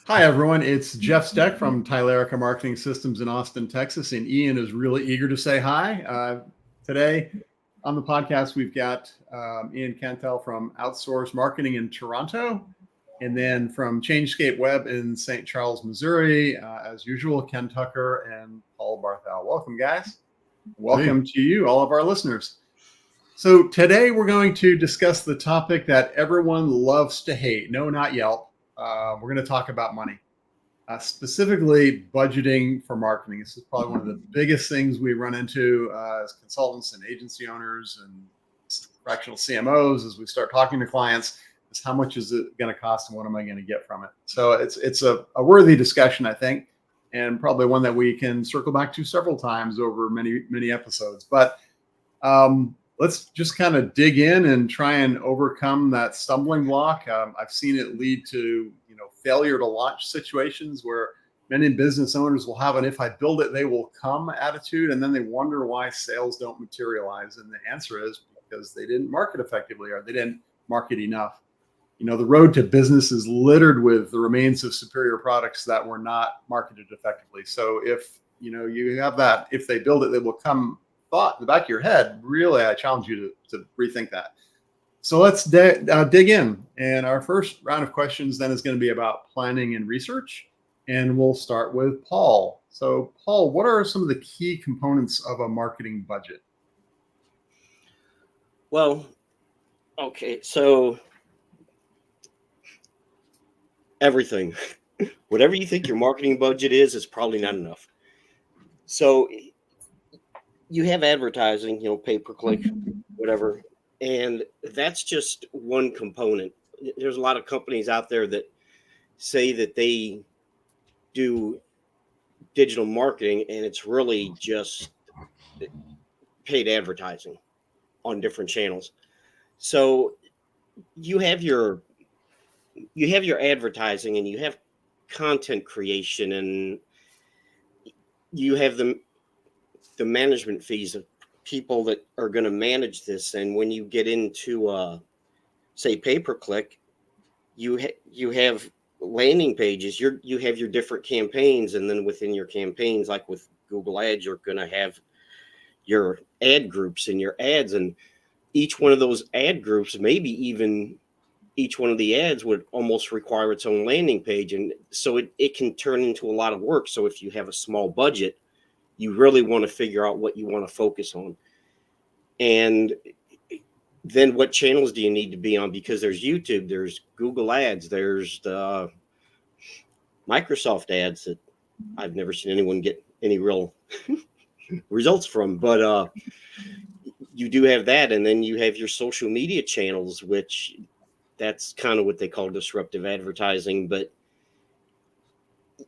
Hi, everyone. It's Jeff Steck from Tylerica Marketing Systems in Austin, Texas. And Ian is really eager to say hi. Today on the podcast, we've got Ian Cantel from Outsource Marketing in Toronto. And then from Changescape Web in St. Charles, Missouri, as usual, Ken Tucker and Paul Barthel. Welcome, guys. Welcome to you, all of our listeners. So today we're going to discuss the topic that everyone loves to hate. No, not Yelp. We're going to talk about money, specifically budgeting for marketing. This is probably one of the biggest things we run into as consultants and agency owners and fractional CMOs as we start talking to clients is how much is it going to cost and what am I going to get from it? So it's a worthy discussion, I think, and probably one that we can circle back to several times over many episodes. But let's just kind of dig in and try and overcome that stumbling block. I've seen it lead to, failure to launch situations where many business owners will have an "if I build it, they will come" attitude, and then they wonder why sales don't materialize. And the answer is because they didn't market effectively or they didn't market enough. The road to business is littered with the remains of superior products that were not marketed effectively. So if you have that "if they build it, they will come" thought in the back of your head, really, I challenge you to rethink that. So let's dig in. And our first round of questions then is going to be about planning and research. And we'll start with Paul. So Paul, what are some of the key components of a marketing budget? Well, okay, so everything, whatever you think your marketing budget is, it's probably not enough. So you have advertising, pay-per-click, whatever, and that's just one component. There's a lot of companies out there that say that they do digital marketing, and it's really just paid advertising on different channels. So you have your advertising, and you have content creation, and you have the management fees of people that are going to manage this. And when you get into say pay-per-click, you have landing pages, you have your different campaigns, and then within your campaigns, like with Google Ads, you're going to have your ad groups and your ads, and each one of those ad groups, maybe even each one of the ads, would almost require its own landing page. And so it can turn into a lot of work. So if you have a small budget, you really want to figure out what you want to focus on. And then what channels do you need to be on? Because there's YouTube, there's Google Ads, there's the Microsoft ads that I've never seen anyone get any real results from. But you do have that. And then you have your social media channels, which that's kind of what they call disruptive advertising. But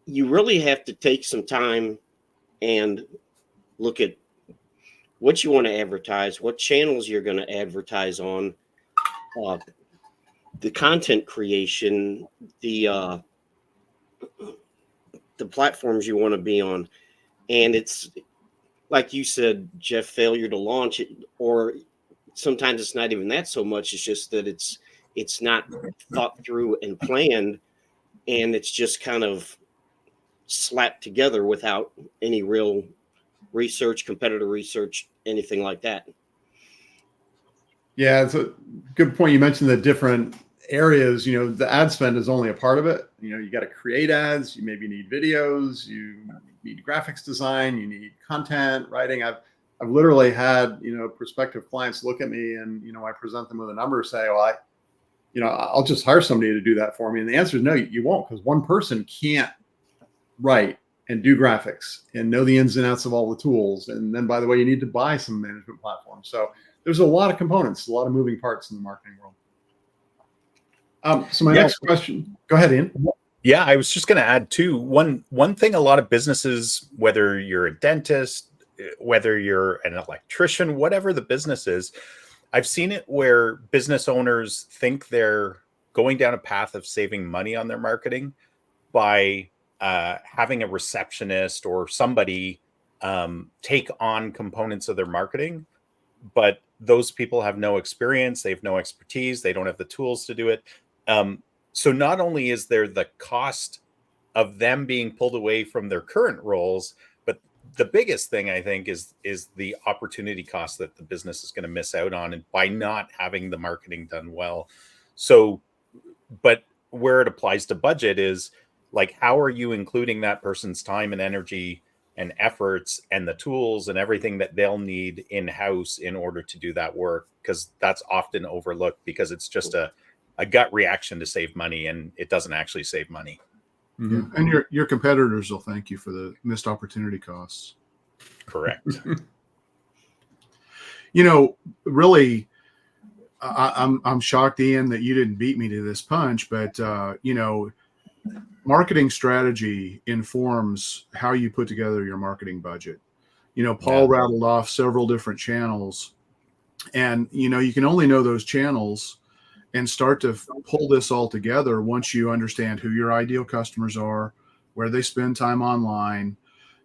you really have to take some time and look at what you want to advertise, what channels you're going to advertise on, the content creation, the platforms you want to be on. And it's like you said, Jeff, failure to launch it, or sometimes it's not even that so much. It's just that it's not thought through and planned, and it's just kind of slapped together without any real research, competitor research, anything like that. Yeah, it's a good point. You mentioned the different areas. The ad spend is only a part of it. You got to create ads. You maybe need videos. You need graphics design. You need content writing. I've literally had prospective clients look at me and I present them with a number, say, well, I'll just hire somebody to do that for me. And the answer is no, you won't, because one person can't write and do graphics and know the ins and outs of all the tools. And then, by the way, you need to buy some management platforms. So there's a lot of components, a lot of moving parts in the marketing world. So my next question, go ahead, Ian. Yeah, I was just going to add too, one thing a lot of businesses, whether you're a dentist, whether you're an electrician, whatever the business is, I've seen it where business owners think they're going down a path of saving money on their marketing by having a receptionist or somebody take on components of their marketing, but those people have no experience, they have no expertise, they don't have the tools to do it. So not only is there the cost of them being pulled away from their current roles. But the biggest thing I think is the opportunity cost that the business is going to miss out on, and by not having the marketing done well. So, but where it applies to budget is like, how are you including that person's time and energy and efforts and the tools and everything that they'll need in-house in order to do that work? Because that's often overlooked because it's just a gut reaction to save money, and it doesn't actually save money. Yeah. And your competitors will thank you for the missed opportunity costs. Correct. Really, I'm shocked, Ian, that you didn't beat me to this punch, but marketing strategy informs how you put together your marketing budget. Paul rattled off several different channels, and you can only know those channels and start to pull this all together once you understand who your ideal customers are, where they spend time online.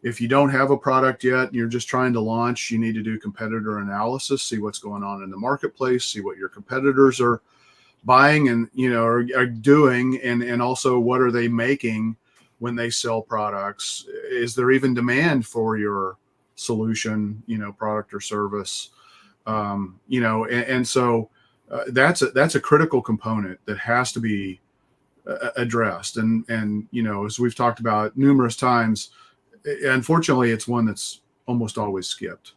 If you don't have a product yet and you're just trying to launch, you need to do competitor analysis, see what's going on in the marketplace, see what your competitors are buying and are doing, and also what are they making when they sell products. Is there even demand for your solution, product or service? So that's a critical component that has to be addressed. And as we've talked about numerous times, unfortunately, it's one that's almost always skipped.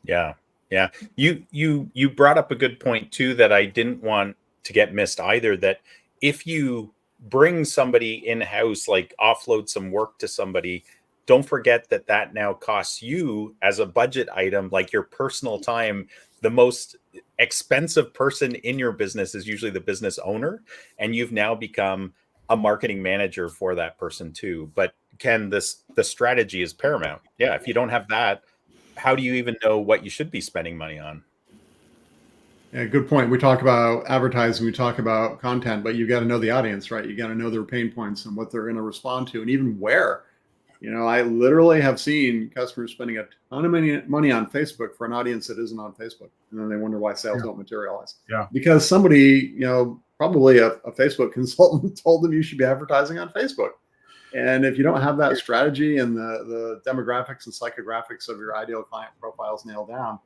Yeah. You brought up a good point too that I didn't want to get missed either. That if you bring somebody in-house, like offload some work to somebody, don't forget that now costs you as a budget item, like your personal time. The most expensive person in your business is usually the business owner, and you've now become a marketing manager for that person too. But Ken, the strategy is paramount. Yeah, if you don't have that, how do you even know what you should be spending money on? Yeah, good point. We talk about advertising, we talk about content, but you got to know the audience, right? You got to know their pain points and what they're going to respond to, and even where. I literally have seen customers spending a ton of money on Facebook for an audience that isn't on Facebook, and then they wonder why sales don't materialize. Yeah, because somebody, probably a Facebook consultant told them you should be advertising on Facebook. And if you don't have that strategy and the demographics and psychographics of your ideal client profiles nailed down,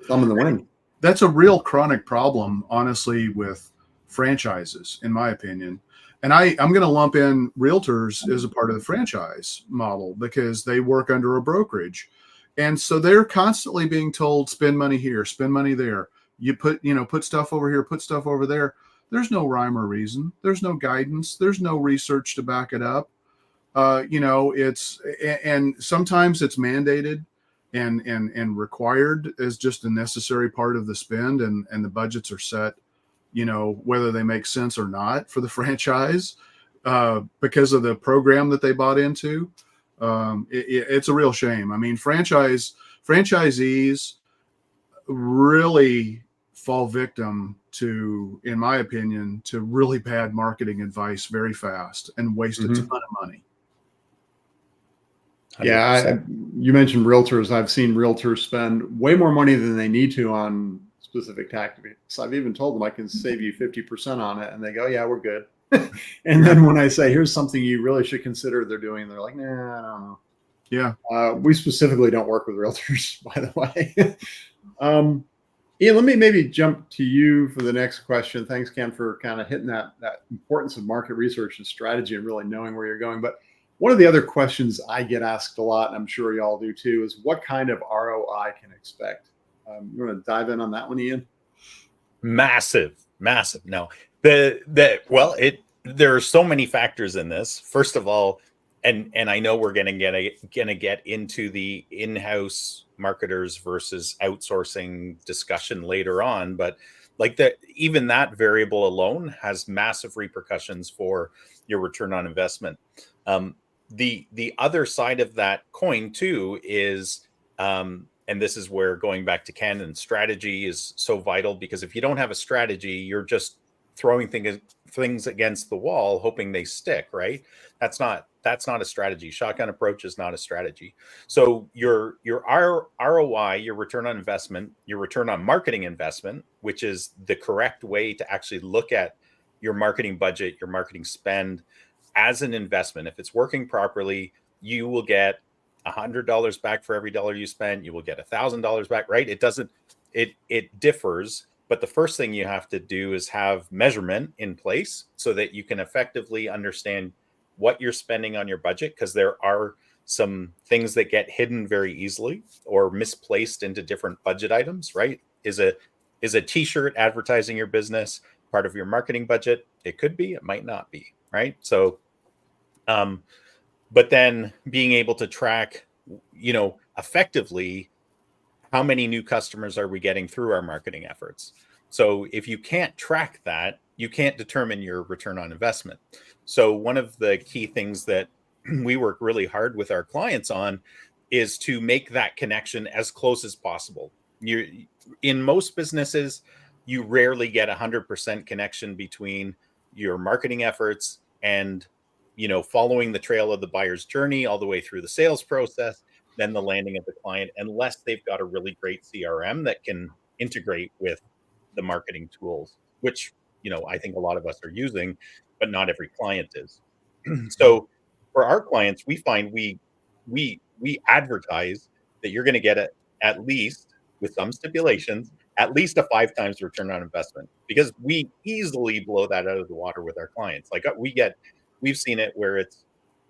thumb in the wind. That's a real chronic problem, honestly, with franchises, in my opinion. And I'm going to lump in realtors as a part of the franchise model because they work under a brokerage. And so they're constantly being told, spend money here, spend money there. You put stuff over here, put stuff over there. There's no rhyme or reason. There's no guidance. There's no research to back it up. And sometimes it's mandated and required as just a necessary part of the spend, and the budgets are set, whether they make sense or not for the franchise, because of the program that they bought into. It's a real shame. I mean, franchisees really fall victim to, in my opinion, to really bad marketing advice very fast and waste a ton of money. 100%. Yeah, you mentioned realtors. I've seen realtors spend way more money than they need to on specific tactics. I've even told them I can save you 50% on it, and they go, "Yeah, we're good." And then when I say, "Here's something you really should consider," they're doing, they're like, "Nah, I don't know." Yeah, we specifically don't work with realtors, by the way. Ian, let me maybe jump to you for the next question. Thanks, Ken, for kind of hitting that importance of market research and strategy and really knowing where you're going. But one of the other questions I get asked a lot, and I'm sure y'all do too, is what kind of ROI can expect? You want to dive in on that one, Ian? Massive. No, there are so many factors in this. First of all, and I know we're gonna get into the in-house marketers versus outsourcing discussion later on, but even that variable alone has massive repercussions for your return on investment. The other side of that coin too is, and this is where going back to Ken, and strategy is so vital, because if you don't have a strategy, you're just throwing things against the wall, hoping they stick, right? That's not a strategy. Shotgun approach is not a strategy. So your ROI, your return on investment, your return on marketing investment, which is the correct way to actually look at your marketing budget, your marketing spend, as an investment, if it's working properly, you will get $100 back for every dollar you spend. You will get $1,000 back, right? It differs. But the first thing you have to do is have measurement in place so that you can effectively understand what you're spending on your budget, because there are some things that get hidden very easily or misplaced into different budget items, right? Is a t-shirt advertising your business part of your marketing budget? It could be, it might not be, right? So, but then being able to track, effectively, how many new customers are we getting through our marketing efforts? So if you can't track that, you can't determine your return on investment. So one of the key things that we work really hard with our clients on is to make that connection as close as possible. In most businesses, you rarely get 100% connection between your marketing efforts and, following the trail of the buyer's journey all the way through the sales process, then the landing of the client, unless they've got a really great CRM that can integrate with the marketing tools, which, I think a lot of us are using, but not every client is. So for our clients, we find we advertise that you're going to get at least, with some stipulations, at least a 5 times return on investment, because we easily blow that out of the water with our clients. Like we've seen it where it's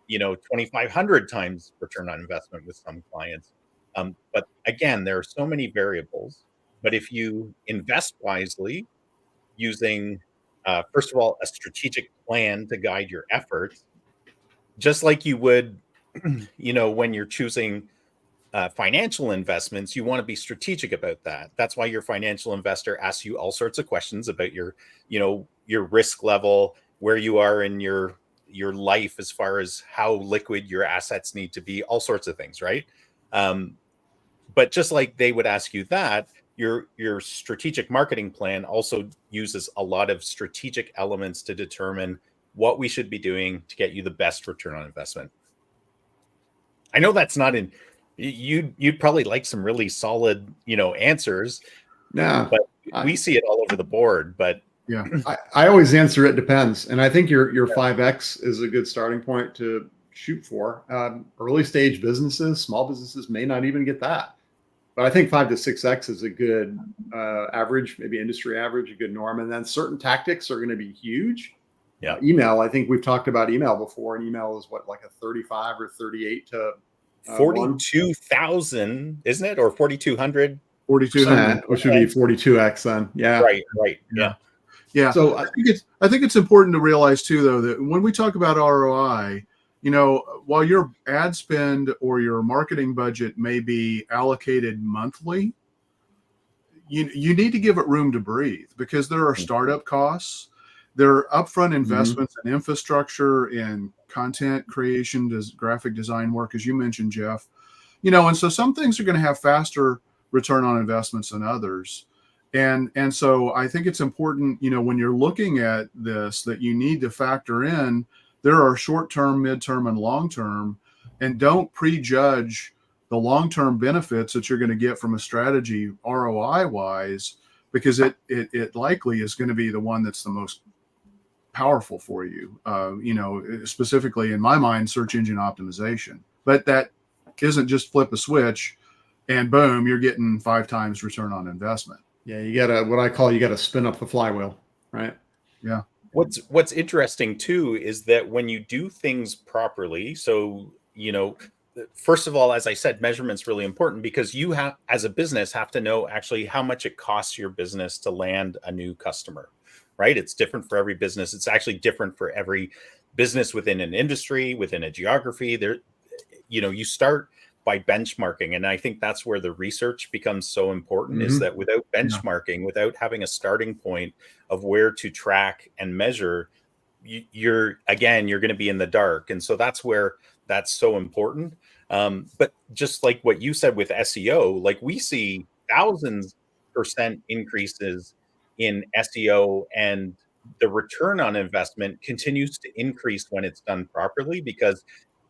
2,500 times return on investment with some clients. But again, there are so many variables. But if you invest wisely, using first of all a strategic plan to guide your efforts, just like you would, when you're choosing financial investments, you want to be strategic about that. That's why your financial investor asks you all sorts of questions about your risk level, where you are in your life as far as how liquid your assets need to be, all sorts of things, right? But just like they would ask you that, your strategic marketing plan also uses a lot of strategic elements to determine what we should be doing to get you the best return on investment. I know that's not in you'd probably like some really solid, answers. Yeah, but we see it all over the board. But Yeah. I always answer it depends, and I think your 5x is a good starting point to shoot for. Early stage businesses, small businesses may not even get that, but I think 5 to 6x is a good average, maybe industry average, a good norm. And then certain tactics are going to be huge. Yeah. Email. I think we've talked about email before, and email is what, like a 35 or 38 to 42,000, isn't it, or 4,200? 4,200, which would be 42x then. Yeah. Right. Yeah. Yeah. So I think it's important to realize too, though, that when we talk about ROI, while your ad spend or your marketing budget may be allocated monthly, you need to give it room to breathe, because there are startup costs, there are upfront investments in infrastructure, in content creation, graphic design work, as you mentioned, Jeff. And so some things are going to have faster return on investments than others. And so I think it's important, when you're looking at this, that you need to factor in there are short-term, midterm, and long-term, and don't prejudge the long-term benefits that you're going to get from a strategy ROI-wise, because it likely is going to be the one that's the most powerful for you. Specifically in my mind, search engine optimization. But that isn't just flip a switch and boom, you're getting 5 times return on investment. yeah, you gotta spin up the flywheel, right? Yeah. What's interesting too is that when you do things properly, so first of all, as I said, measurement's really important, because you have, as a business, have to know actually how much it costs your business to land a new customer, right? It's different for every business. It's actually different for every business within an industry, within a geography. There, you start by benchmarking. And I think that's where the research becomes so important, is that without benchmarking, without having a starting point of where to track and measure, you're going to be in the dark. And so that's where that's so important. But just like what you said with SEO, like we see 1,000% increases in SEO, and the return on investment continues to increase when it's done properly, because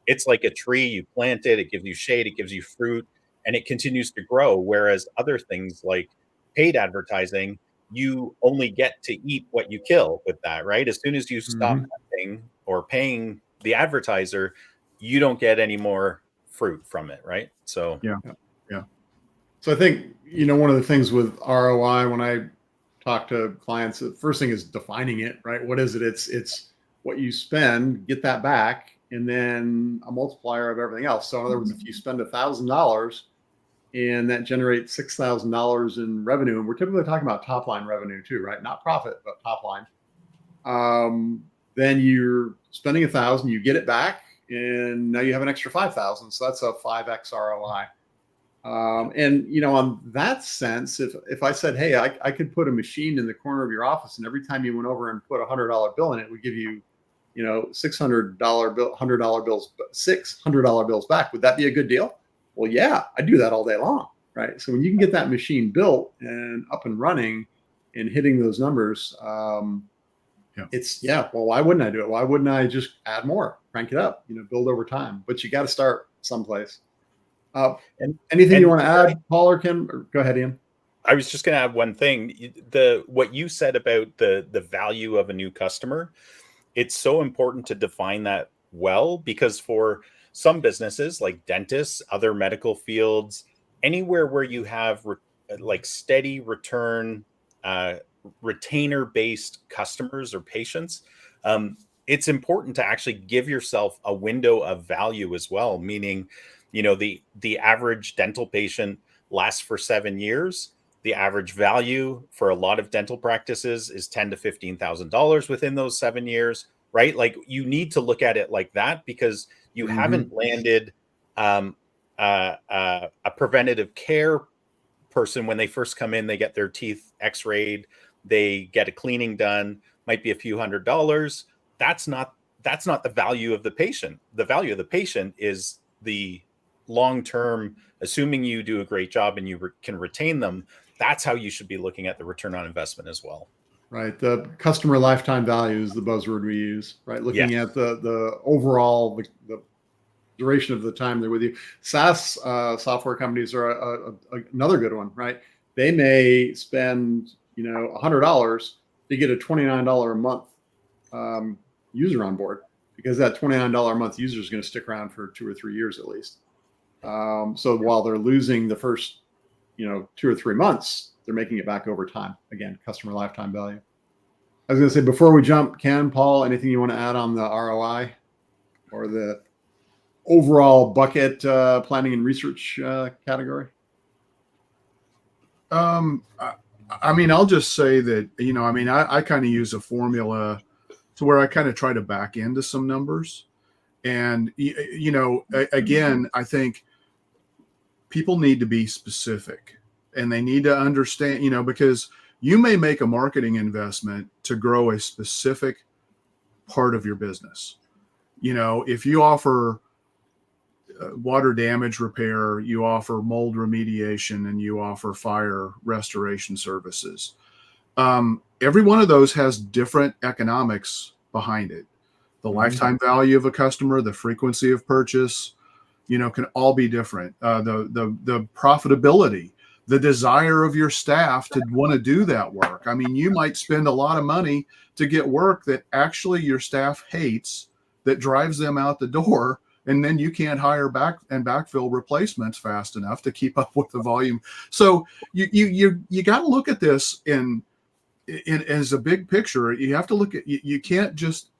it's like a tree. You plant it, it gives you shade, it gives you fruit, and it continues to grow. Whereas other things like paid advertising, you only get to eat what you kill with that, right? As soon as you stop hunting or paying the advertiser, you don't get any more fruit from it, right? So Yeah. So I think, one of the things with ROI, when I talk to clients, the first thing is defining it, right? What is it? It's what you spend, get that back, and then a multiplier of everything else. So in other words, if you spend $1,000 and that generates $6,000 in revenue, and we're typically talking about top line revenue too, right? Not profit, but top line. Then you're spending 1,000, you get it back, and now you have an extra 5,000. So that's a 5x ROI. And on that sense, if I said, hey, I could put a machine in the corner of your office, and every time you went over and put $100 bill in it, would give you, $600 bill, $100 bills, $600 bills back. Would that be a good deal? Well, yeah, I do that all day long, right? So when you can get that machine built and up and running and hitting those numbers, well, why wouldn't I do it? Why wouldn't I just add more, crank it up, build over time? But you got to start someplace. And anything you want to add, Paul or Ken? Or go ahead, Ian. I was just going to add one thing. What you said about the value of a new customer, it's so important to define that well, because for some businesses like dentists, other medical fields, anywhere where you have like steady return, retainer-based customers or patients, it's important to actually give yourself a window of value as well, meaning the average dental patient lasts for 7 years. The average value for a lot of dental practices is $10,000 to $15,000 within those 7 years, right? Like, you need to look at it like that, because you haven't landed a preventative care person. When they first come in, they get their teeth x-rayed, they get a cleaning done, might be a few $100s. That's not the value of the patient. The value of the patient is the long-term, assuming you do a great job and you can retain them. That's how you should be looking at the return on investment as well. Right. The customer lifetime value is the buzzword we use, right? Looking at the overall, the duration of the time they're with you. SaaS software companies are another good one, right? They may spend, $100 to get a $29 a month user on board, because that $29 a month user is going to stick around for 2 or 3 years at least. So while they're losing the first, 2 or 3 months, they're making it back over time. Again, customer lifetime value. I was going to say, before we jump, Ken, Paul, anything you want to add on the ROI or the overall bucket planning and research category? I'll just say that, I kind of use a formula to where I kind of try to back into some numbers. And, again, I think people need to be specific, and they need to understand, because you may make a marketing investment to grow a specific part of your business. If you offer water damage repair, you offer mold remediation, and you offer fire restoration services. Every one of those has different economics behind it. The lifetime value of a customer, the frequency of purchase, can all be different. The profitability, the desire of your staff to want to do that work. I mean, you might spend a lot of money to get work that actually your staff hates, that drives them out the door, and then you can't hire back and backfill replacements fast enough to keep up with the volume. So you got to look at this in as a big picture. You have to look at, you can't just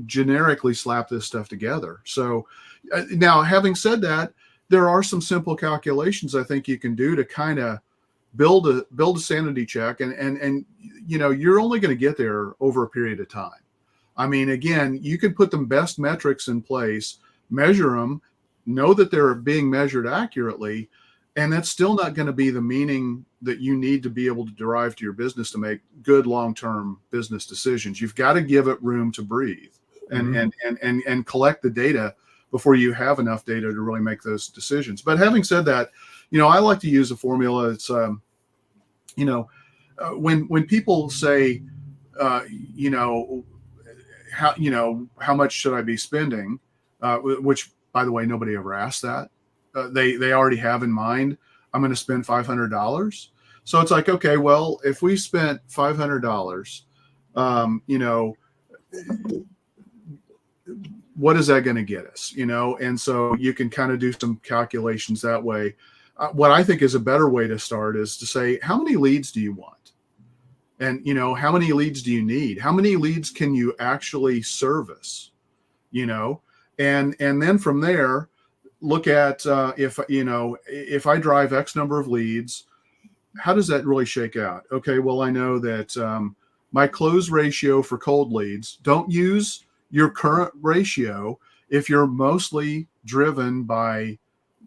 generically slap this stuff together. So now, having said that, there are some simple calculations I think you can do to kind of build a sanity check, and you're only going to get there over a period of time. I mean, again, you can put the best metrics in place, measure them, know that they're being measured accurately, and that's still not going to be the meaning that you need to be able to derive to your business to make good long-term business decisions. You've got to give it room to breathe and collect the data before you have enough data to really make those decisions. But having said that, I like to use a formula. It's when people say, how much should I be spending? Which, by the way, nobody ever asked that. They already have in mind, I'm going to spend $500. So it's like, okay, well, if we spent $500, what is that going to get us? And so you can kind of do some calculations that way. What I think is a better way to start is to say, how many leads do you want? And, how many leads do you need? How many leads can you actually service? And then from there, look at if I drive X number of leads, how does that really shake out? Okay, well, I know that my close ratio for cold leads, don't use your current ratio if you're mostly driven by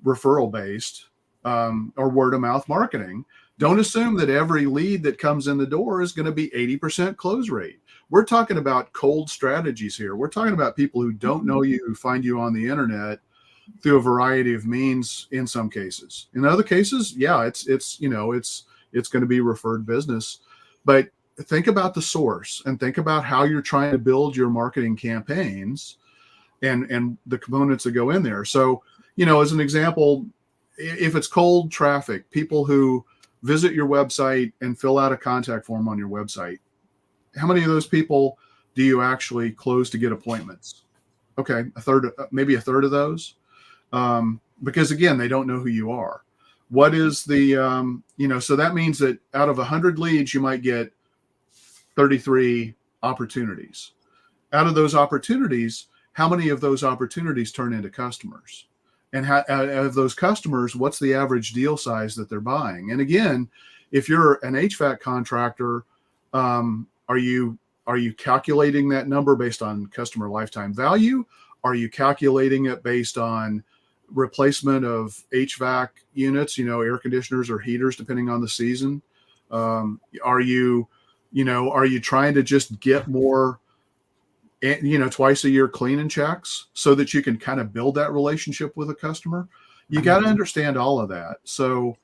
referral based or word of mouth marketing. Don't assume that every lead that comes in the door is going to be 80% close rate. We're talking about cold strategies here. We're talking about people who don't know you, who find you on the internet through a variety of means in some cases. In other cases, yeah, it's going to be referred business. But think about the source and think about how you're trying to build your marketing campaigns and the components that go in there. So, as an example, if it's cold traffic, people who visit your website and fill out a contact form on your website, how many of those people do you actually close to get appointments? Okay, maybe a third of those. Because again, they don't know who you are. What is the, so that means that out of 100 leads, you might get 33 opportunities. Out of those opportunities, how many of those opportunities turn into customers? And out of those customers, what's the average deal size that they're buying? And again, if you're an HVAC contractor, are you calculating that number based on customer lifetime value? Are you calculating it based on replacement of HVAC units, air conditioners or heaters, depending on the season? Are you trying to just get more, twice a year cleaning checks so that you can kind of build that relationship with a customer? You got to understand all of that. So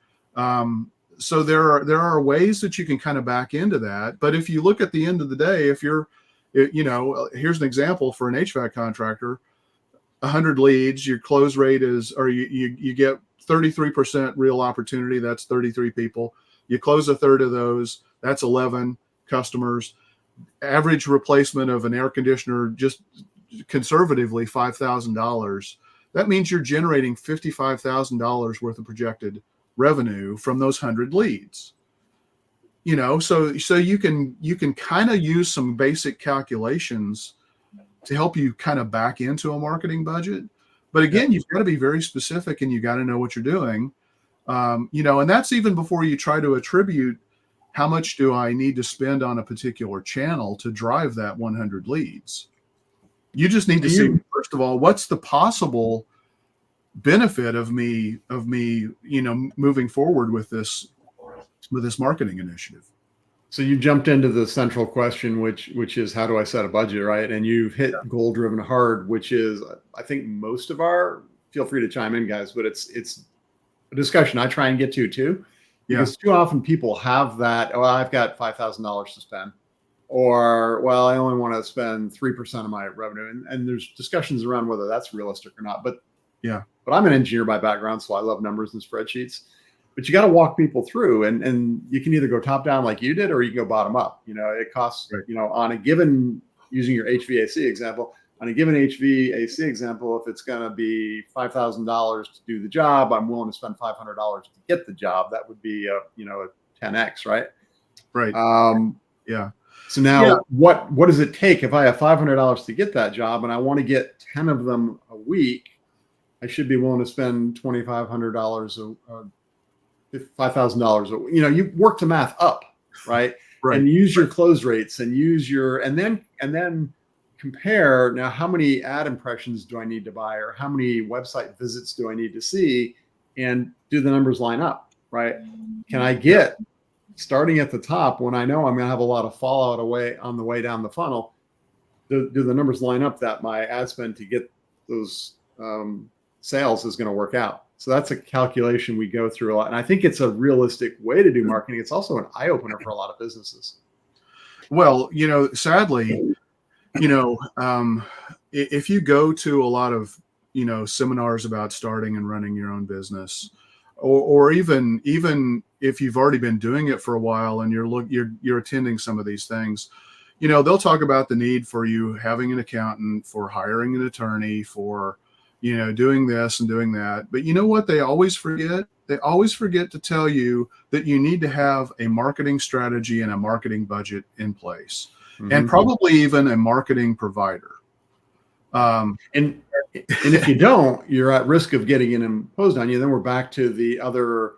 there are ways that you can kind of back into that. But if you look at the end of the day, here's an example for an HVAC contractor, 100 leads, your close rate is, or you get 33% real opportunity. That's 33 people. You close a third of those. That's 11 customers. Average replacement of an air conditioner, just conservatively $5,000. That means you're generating $55,000 worth of projected revenue from those 100 leads. So you can kind of use some basic calculations to help you kind of back into a marketing budget. But again, you've got to be very specific and you got to know what you're doing. And that's even before you try to attribute how much do I need to spend on a particular channel to drive that 100 leads. You just need to see, first of all, what's the possible benefit of me, moving forward with this marketing initiative. So you jumped into the central question, which is how do I set a budget, right? And you've hit goal driven hard, which is, I think most of feel free to chime in, guys, but it's a discussion I try and get to too. Because too often people have that, I've got $5,000 to spend, or, well, I only want to spend 3% of my revenue. And there's discussions around whether that's realistic or not. But I'm an engineer by background, so I love numbers and spreadsheets. But you got to walk people through, and you can either go top down like you did, or you can go bottom up. It costs, on a given, using your HVAC example, on a given HVAC example, if it's going to be $5,000 to do the job, I'm willing to spend $500 to get the job. That would be a 10x, right? Right. So now what does it take if I have $500 to get that job and I want to get 10 of them a week? I should be willing to spend $2,500 $5,000. You work the math up, right? Right. And use your close rates and and then compare, now how many ad impressions do I need to buy, or how many website visits do I need to see, and do the numbers line up, right? Can I get, starting at the top, when I know I'm going to have a lot of fallout on the way down the funnel, do the numbers line up that my ad spend to get those sales is going to work out? So that's a calculation we go through a lot. And I think it's a realistic way to do marketing. It's also an eye opener for a lot of businesses. Well, sadly, if you go to a lot of, seminars about starting and running your own business, or even if you've already been doing it for a while and you're attending some of these things, they'll talk about the need for you having an accountant, for hiring an attorney, for, doing this and doing that. But you know what they always forget? They always forget to tell you that you need to have a marketing strategy and a marketing budget in place, and probably even a marketing provider. And if you don't, you're at risk of getting it imposed on you. Then we're back to the other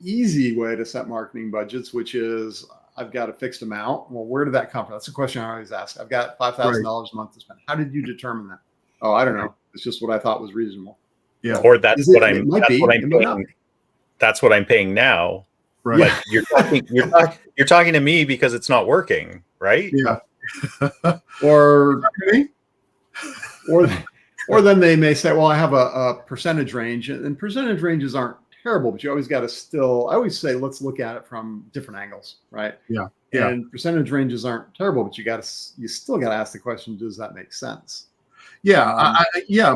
easy way to set marketing budgets, which is I've got a fixed amount. Well, where did that come from? That's a question I always ask. I've got $5,000 a month to spend. How did you determine that? Oh, I don't know. It's just what I thought was reasonable. Yeah. Or that's what I'm paying. That's what I'm paying now. Right. But you're talking to me because it's not working, right? Yeah. Or then they may say, well, I have a percentage range, and percentage ranges aren't terrible, but you always got to I always say, let's look at it from different angles, right? Yeah. And percentage ranges aren't terrible, but you still got to ask the question, does that make sense? Yeah.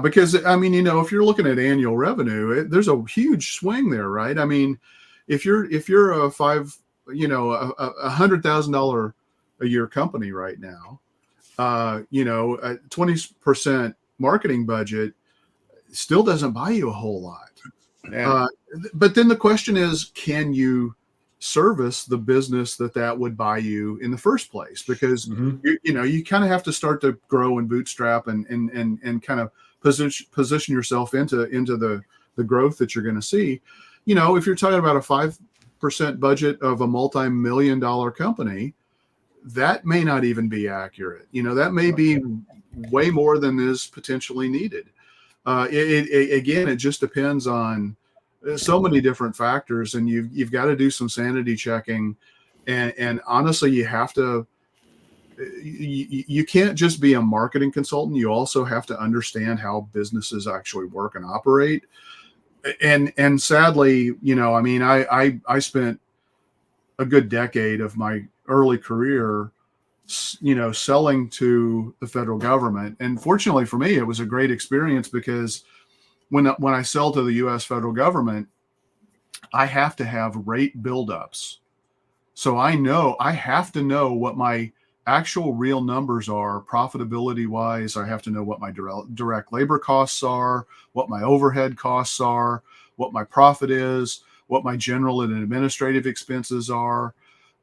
Because if you're looking at annual revenue, there's a huge swing there, right? I mean, if you're a $100,000 a year company right now, a 20% marketing budget still doesn't buy you a whole lot. Yeah. But then the question is, can you service the business that would buy you in the first place? Because you kind of have to start to grow and bootstrap and kind of position yourself into the growth that you're going to see. If you're talking about a 5% budget of a multi-million-dollar company, that may not even be accurate. That may be way more than is potentially needed. It just depends on so many different factors, and you've got to do some sanity checking, and honestly, you have to. You can't just be a marketing consultant. You also have to understand how businesses actually work and operate. And sadly, I spent a good decade of my early career, selling to the federal government. And fortunately for me, it was a great experience because when I sell to the U.S. federal government, I have to have rate buildups. So I have to know what my actual real numbers are profitability wise. I have to know what my direct labor costs are, what my overhead costs are, what my profit is, what my general and administrative expenses are.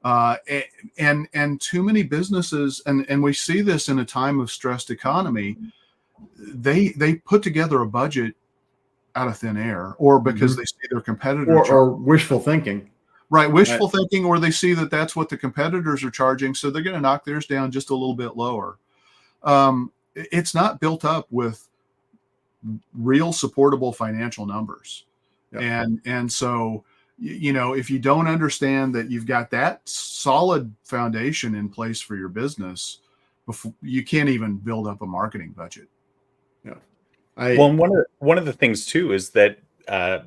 And too many businesses, and we see this in a time of stressed economy, they put together a budget out of thin air, or because they see their competitor or wishful thinking. Right, wishful thinking, or they see that that's what the competitors are charging, so they're going to knock theirs down just a little bit lower. It's not built up with real supportable financial numbers. Yeah. And so, if you don't understand that you've got that solid foundation in place for your business, before you can't even build up a marketing budget. Yeah. One of the things too is that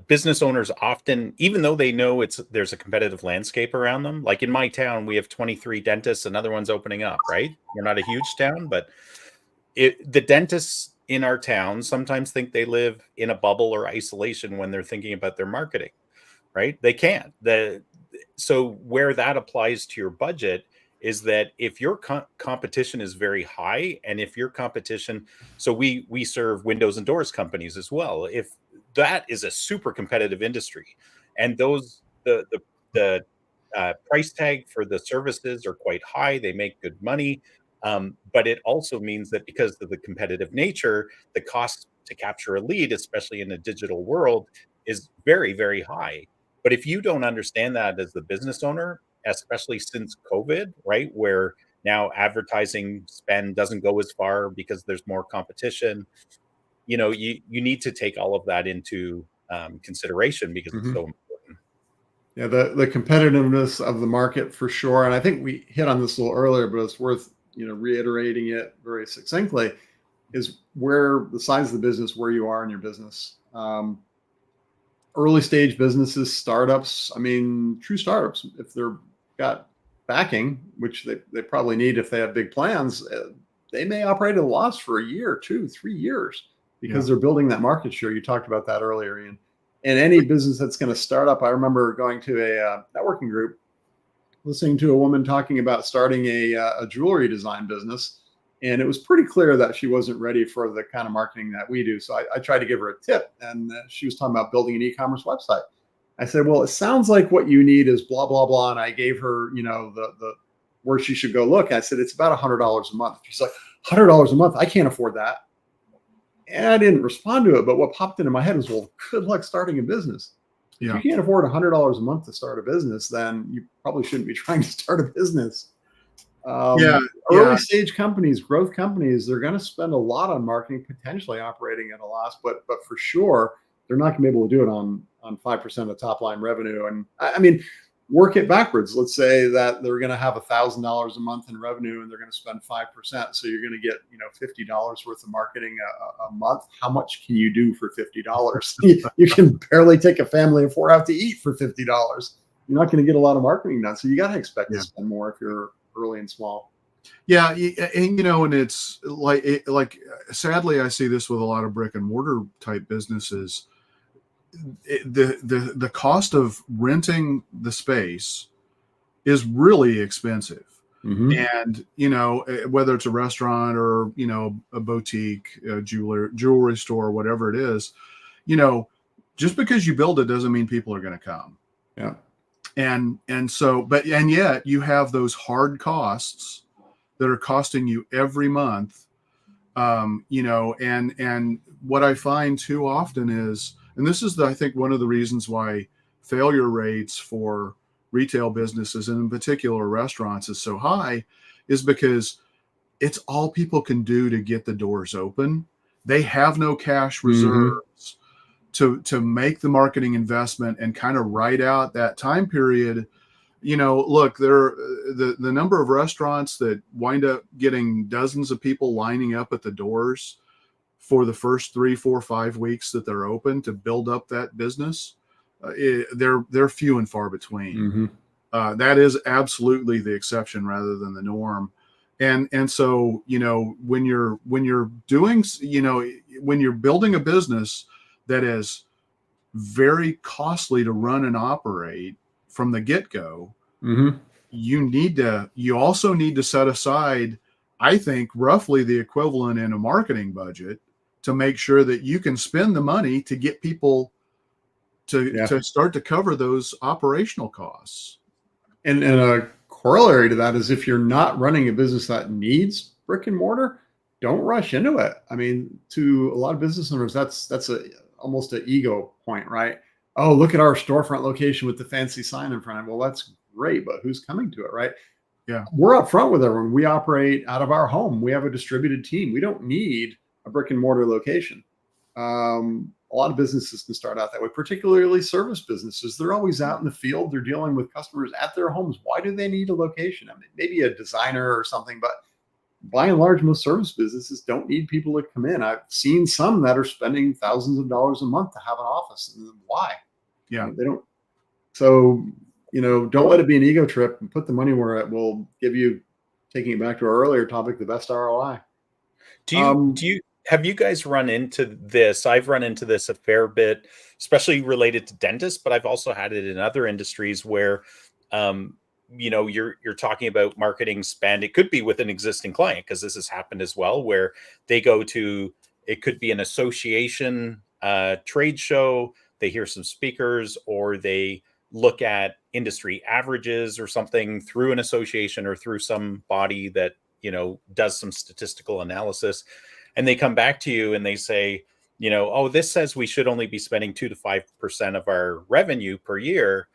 business owners often, even though they know there's a competitive landscape around them, like in my town, we have 23 dentists, another one's opening up, right? We're not a huge town, but the dentists in our town sometimes think they live in a bubble or isolation when they're thinking about their marketing, right? They can't. So where that applies to your budget is that if your competition is very high, and if your competition, so we serve windows and doors companies as well. If that is a super competitive industry, and the price tag for the services are quite high, they make good money, but it also means that because of the competitive nature, the cost to capture a lead, especially in a digital world, is very, very high. But if you don't understand that as the business owner, especially since COVID, right, where now advertising spend doesn't go as far because there's more competition, you need to take all of that into consideration because it's so important. Yeah, the competitiveness of the market for sure. And I think we hit on this a little earlier, but it's worth reiterating it very succinctly, is where the size of the business, where you are in your business. Early stage businesses, startups, true startups, if they're got backing, which they probably need if they have big plans, they may operate at a loss for a year, 2, 3 years, because they're building that market share. You talked about that earlier, Ian. And any business that's going to start up, I remember going to a networking group, listening to a woman talking about starting a jewelry design business. And it was pretty clear that she wasn't ready for the kind of marketing that we do. So I tried to give her a tip, and she was talking about building an e-commerce website. I said, well, it sounds like what you need is blah, blah, blah. And I gave her, the where she should go look. I said, it's about $100 a month. She's like, $100 a month? I can't afford that. And I didn't respond to it. But what popped into my head was, well, good luck starting a business. Yeah. If you can't afford $100 a month to start a business, then you probably shouldn't be trying to start a business. Early stage companies, growth companies, they're going to spend a lot on marketing, potentially operating at a loss, but for sure, they're not going to be able to do it on 5% of top line revenue. And I mean, work it backwards. Let's say that they're going to have $1,000 a month in revenue and they're going to spend 5%. So you're going to get, $50 worth of marketing a month. How much can you do for $50? You can barely take a family of 4 out to eat for $50. You're not going to get a lot of marketing done. So you got to expect to spend more if you're early and small. Yeah, and it's like sadly, I see this with a lot of brick and mortar type businesses. The cost of renting the space is really expensive. Mm-hmm. And whether it's a restaurant or a boutique, jewelry store, whatever it is, just because you build it doesn't mean people are going to come. Yeah. And yet you have those hard costs that are costing you every month. And what I find too often is, and this is I think one of the reasons why failure rates for retail businesses and in particular restaurants is so high, is because it's all people can do to get the doors open. They have no cash reserves to make the marketing investment and kind of ride out that time period. Look, the number of restaurants that wind up getting dozens of people lining up at the doors for the first 3, 4, 5 weeks that they're open to build up that business, they're few and far between. Mm-hmm. That is absolutely the exception rather than the norm. And so, when you're building a business that is very costly to run and operate from the get-go, you also need to set aside, I think, roughly the equivalent in a marketing budget to make sure that you can spend the money to get people to start to cover those operational costs. And a corollary to that is, if you're not running a business that needs brick and mortar, don't rush into it. I mean, to a lot of business owners, that's almost an ego point, right? Oh, look at our storefront location with the fancy sign in front of it. Well, that's great, but who's coming to it, right? Yeah. We're up front with everyone. We operate out of our home. We have a distributed team. We don't need a brick and mortar location. A lot of businesses can start out that way, particularly service businesses. They're always out in the field. They're dealing with customers at their homes. Why do they need a location? I mean, maybe a designer or something, but by and large, most service businesses don't need people to come in. I've seen some that are spending thousands of dollars a month to have an office. And why? Yeah. They don't. So, don't let it be an ego trip, and put the money where it will give you, taking it back to our earlier topic, the best ROI. Have you guys run into this? I've run into this a fair bit, especially related to dentists, but I've also had it in other industries where, you're talking about marketing spend. It could be with an existing client, because this has happened as well, where they go to, it could be an association trade show. They hear some speakers, or they look at industry averages or something through an association or through some body that, does some statistical analysis. And they come back to you and they say, oh, this says we should only be spending 2 to 5% of our revenue per year.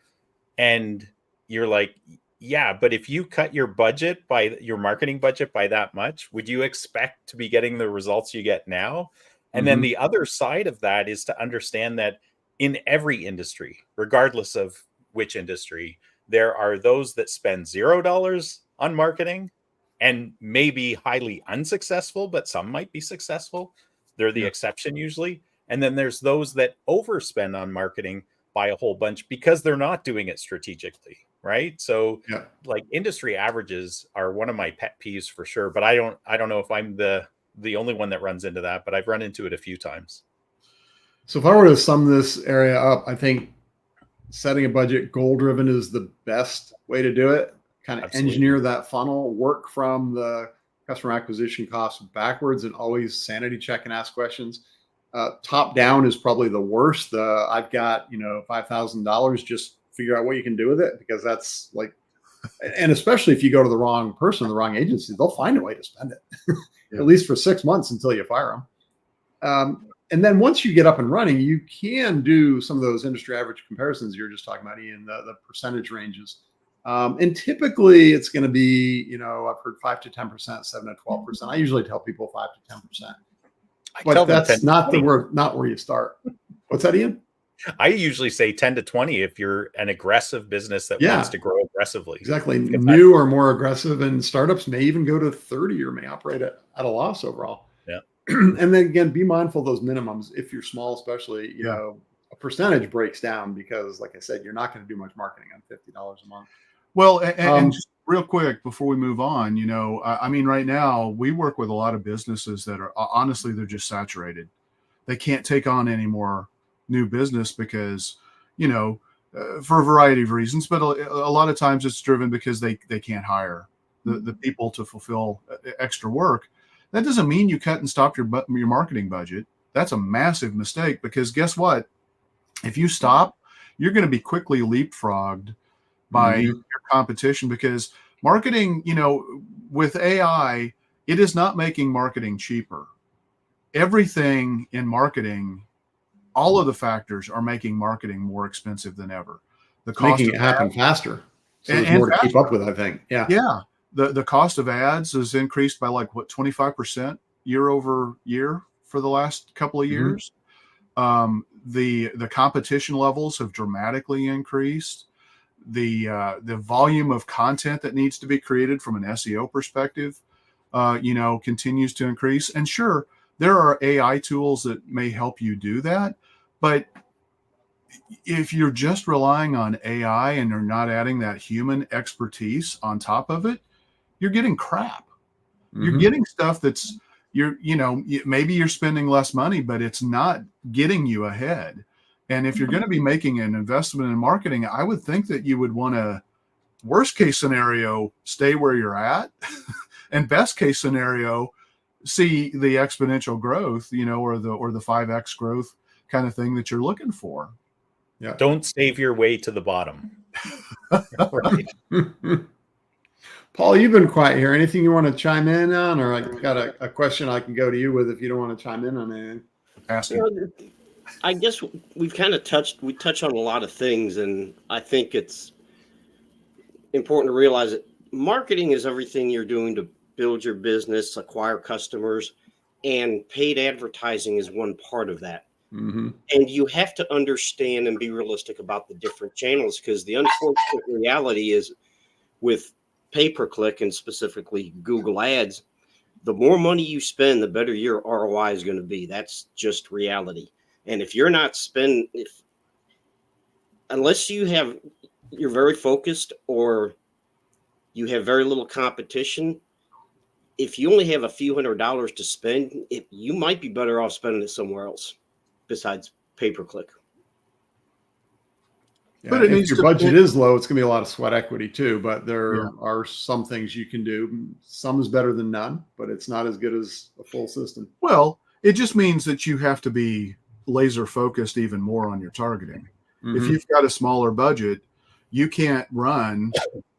And you're like, yeah, but if you cut your marketing budget by that much, would you expect to be getting the results you get now? And then the other side of that is to understand that in every industry, regardless of which industry, there are those that spend $0 on marketing and may be highly unsuccessful, but some might be successful. They're the exception usually. And then there's those that overspend on marketing by a whole bunch because they're not doing it strategically, right? So like industry averages are one of my pet peeves for sure, but I don't know if I'm the only one that runs into that, but I've run into it a few times. So if I were to sum this area up, I think setting a budget goal driven is the best way to do it. kind of Absolutely. engineer that funnel, work from the customer acquisition costs backwards, and always sanity check and ask questions. Top down is probably the worst. I've got, $5,000, just figure out what you can do with it, because that's like, and especially if you go to the wrong person, the wrong agency, they'll find a way to spend it, Yeah. at least for 6 months until you fire them. And then once you get up and running, you can do some of those industry average comparisons you were just talking about, Ian, the percentage ranges. And typically it's going to be, I've heard 5 to 10%, 7 to 12%. I usually tell people 5 to 10%, I but tell them that's 10 to not 20. not where you start. What's that, Ian? I usually say 10 to 20 if you're an aggressive business that Yeah. wants to grow aggressively. Exactly. If New or more aggressive, and startups may even go to 30 or may operate at a loss overall. Yeah. And then again, be mindful of those minimums. If you're small, especially, a percentage breaks down, because like I said, you're not going to do much marketing on $50 a month. Well, and just real quick before we move on, I mean, right now we work with a lot of businesses that are honestly, they're just saturated. They can't take on any more new business because, for a variety of reasons, but a lot of times it's driven because they can't hire the people to fulfill extra work. That doesn't mean you cut and stop your marketing budget. That's a massive mistake, because guess what? If you stop, you're going to be quickly leapfrogged by your competition, because marketing, with AI, it is not making marketing cheaper. Everything in marketing, all of the factors are making marketing more expensive than ever. The cost Making of it happen ads, faster. So there's and more to keep faster. up with, I think. Yeah. Yeah. The cost of ads has increased by 25% year over year for the last couple of years. The competition levels have dramatically increased. The volume of content that needs to be created from an SEO perspective, continues to increase. And sure, there are AI tools that may help you do that, but if you're just relying on AI and you're not adding that human expertise on top of it, you're getting crap. You're getting stuff that's maybe you're spending less money, but it's not getting you ahead. And if you're going to be making an investment in marketing, I would think that you would want to, worst case scenario, stay where you're at, and best case scenario, see the exponential growth, or the 5x growth kind of thing that you're looking for. Yeah. Don't save your way to the bottom. Right. Paul, you've been quiet here. Anything you want to chime in on, or I got a question I can go to you with if you don't want to chime in on anything? Ask You him. know, I guess we've kind of touch on a lot of things, and I think it's important to realize that marketing is everything you're doing to build your business, acquire customers, and paid advertising is one part of that. And you have to understand and be realistic about the different channels, because the unfortunate reality is, with pay-per-click and specifically Google Ads, the more money you spend, the better your ROI is going to be. That's just reality. And if you're not unless you're very focused or you have very little competition, if you only have a few $100s to spend, you might be better off spending it somewhere else besides pay-per-click. Yeah, But it if needs your to- budget is low, it's going to be a lot of sweat equity too. But there are some things you can do. Some is better than none, but it's not as good as a full system. Well, it just means that you have to be laser focused even more on your targeting. If you've got a smaller budget, you can't run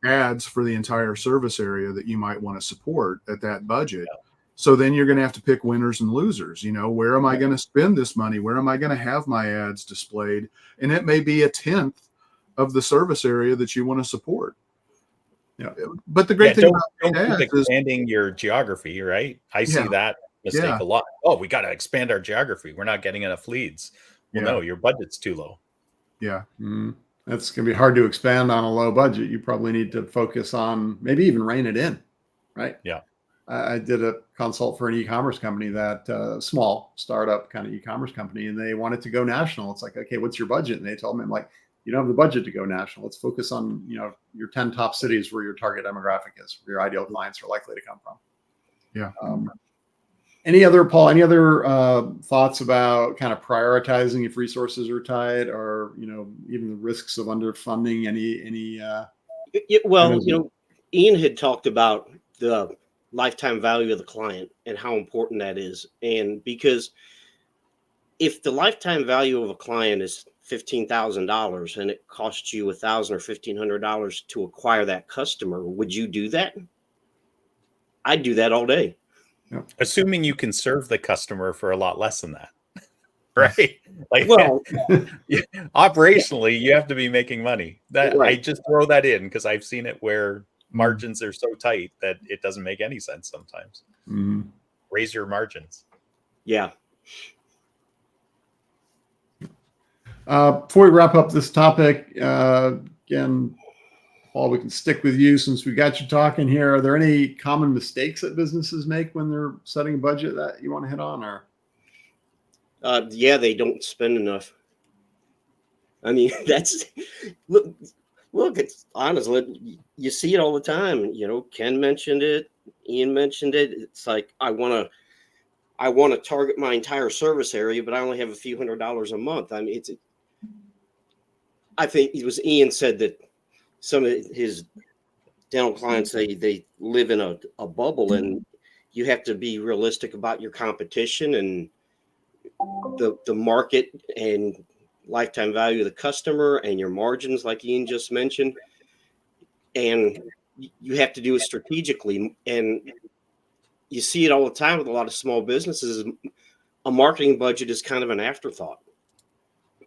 ads for the entire service area that you might want to support at that budget. So then you're going to have to pick winners and losers. Where am I going to spend this money? Where am I going to have my ads displayed? And it may be 1/10 of the service area that you want to support. Yeah. But the great thing don't about keep ads is, expanding your geography, right? I see that mistake a lot. Oh, we got to expand our geography. We're not getting enough leads. Well, no, your budget's too low. Yeah. That's going to be hard to expand on a low budget. You probably need to focus on maybe even rein it in, right? Yeah. I did a consult for an e-commerce company, that small startup kind of e-commerce company, and they wanted to go national. It's like, okay, what's your budget? And they told me, I'm like, you don't have the budget to go national. Let's focus on, your 10 top cities where your target demographic is, where your ideal clients are likely to come from. Yeah. Paul, any other thoughts about kind of prioritizing if resources are tight, or, even the risks of underfunding? Ian had talked about the lifetime value of the client and how important that is. And because if the lifetime value of a client is $15,000 and it costs you $1,000 or $1,500 to acquire that customer, would you do that? I'd do that all day. Assuming you can serve the customer for a lot less than that, right? Like, Well, operationally, you have to be making money. That Right. I just throw that in because I've seen it where margins are so tight that it doesn't make any sense sometimes. Mhm. Raise your margins. yeah. Before we wrap up this topic, again, Paul, we can stick with you since we got you talking here. Are there any common mistakes that businesses make when they're setting a budget that you want to hit on? Or Yeah, they don't spend enough. I mean, that's look, it's honest. You see it all the time. You know, Ken mentioned it, Ian mentioned it. It's like I want to target my entire service area, but I only have a few $100s a month. I mean, I think it was Ian said that some of his dental clients they live in a bubble, and you have to be realistic about your competition and the market and lifetime value of the customer and your margins, like Ian just mentioned. And you have to do it strategically. And you see it all the time with a lot of small businesses. A marketing budget is kind of an afterthought.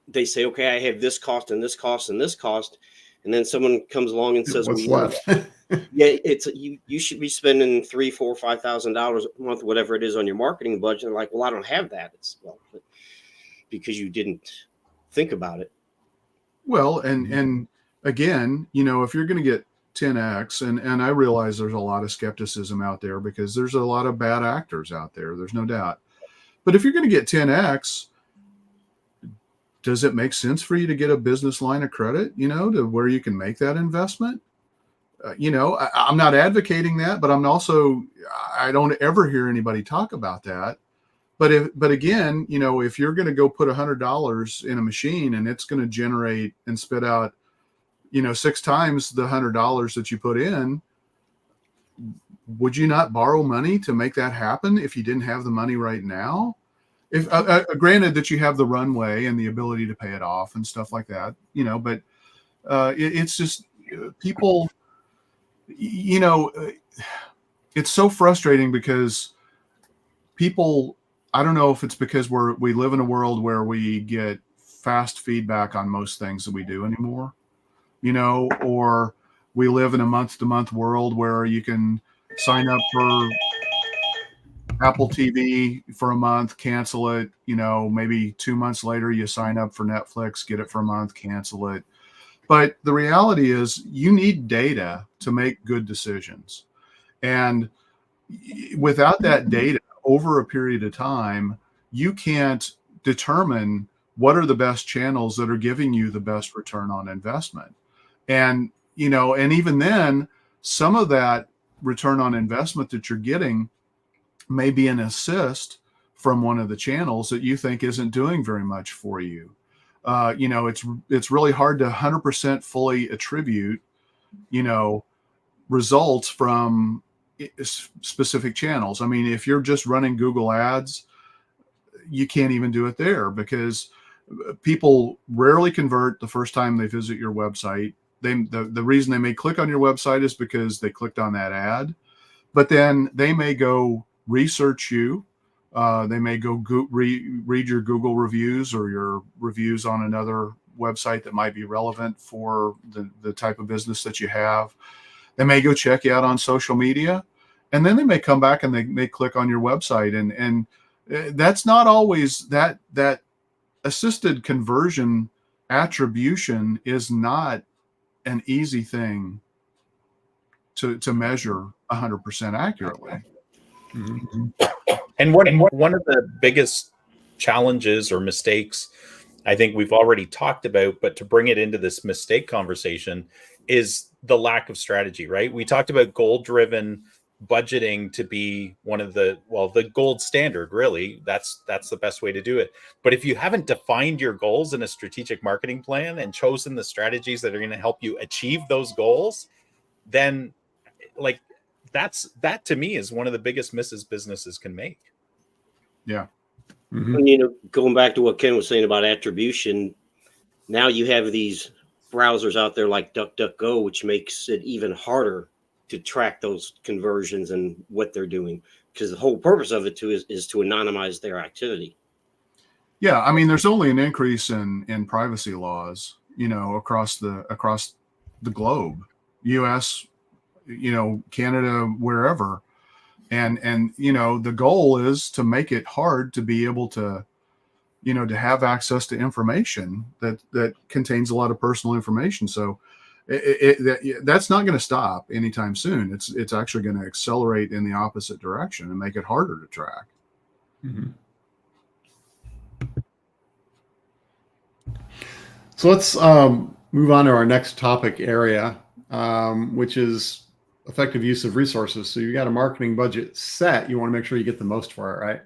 They say, okay, I have this cost and this cost and this cost. And then someone comes along and says, what's well, left? yeah, it's you should be spending $3,000, $4,000, $5,000 a month, whatever it is, on your marketing budget. And like, well, I don't have that. It's because you didn't think about it. Well, and again, you know, if you're going to get 10x, and I realize there's a lot of skepticism out there because there's a lot of bad actors out there. There's no doubt. But if you're going to get 10x, does it make sense for you to get a business line of credit, you know, to where you can make that investment? You know, I'm not advocating that, but I don't ever hear anybody talk about that. But again, you know, if you're going to go put $100 in a machine and it's going to generate and spit out, you know, 6 times the $100 that you put in, would you not borrow money to make that happen if you didn't have the money right now? If granted that you have the runway and the ability to pay it off and stuff like that, you know, but it's just people, you know, it's so frustrating because people, I don't know if it's because we live in a world where we get fast feedback on most things that we do anymore, you know, or we live in a month-to-month world where you can sign up for Apple TV for a month, cancel it, you know, maybe 2 months later you sign up for Netflix, get it for a month, cancel it. But the reality is you need data to make good decisions. And without that data over a period of time, you can't determine what are the best channels that are giving you the best return on investment. And, you know, and even then, some of that return on investment that you're getting may be an assist from one of the channels that you think isn't doing very much for you. You know, it's really hard to 100% fully attribute, you know, results from specific channels. I mean, if you're just running Google ads, you can't even do it there because people rarely convert the first time they visit your website. The reason they may click on your website is because they clicked on that ad, but then they may go research you. They may go read your Google reviews or your reviews on another website that might be relevant for the type of business that you have. They may go check you out on social media, and then they may come back and they may click on your website. And that's not always that assisted conversion attribution is not an easy thing to measure 100% accurately. Mhm. And one of the biggest challenges or mistakes I think we've already talked about, but to bring it into this mistake conversation is the lack of strategy, right? We talked about goal-driven budgeting to be one of the gold standard, really. That's the best way to do it. But if you haven't defined your goals in a strategic marketing plan and chosen the strategies that are going to help you achieve those goals, then Like that to me is one of the biggest misses businesses can make. Yeah. Mhm. And, you know, going back to what Ken was saying about attribution, now you have these browsers out there like DuckDuckGo, which makes it even harder to track those conversions and what they're doing, because the whole purpose of it too is to anonymize their activity. Yeah, I mean, there's only an increase in privacy laws, across the globe, U.S., Canada, wherever, and the goal is to make it hard to be able to, to have access to information that contains a lot of personal information. So that's not going to stop anytime soon. It's actually going to accelerate in the opposite direction and make it harder to track. Mhm. So let's move on to our next topic area, which is effective use of resources. So you got a marketing budget set. You want to make sure you get the most for it, right?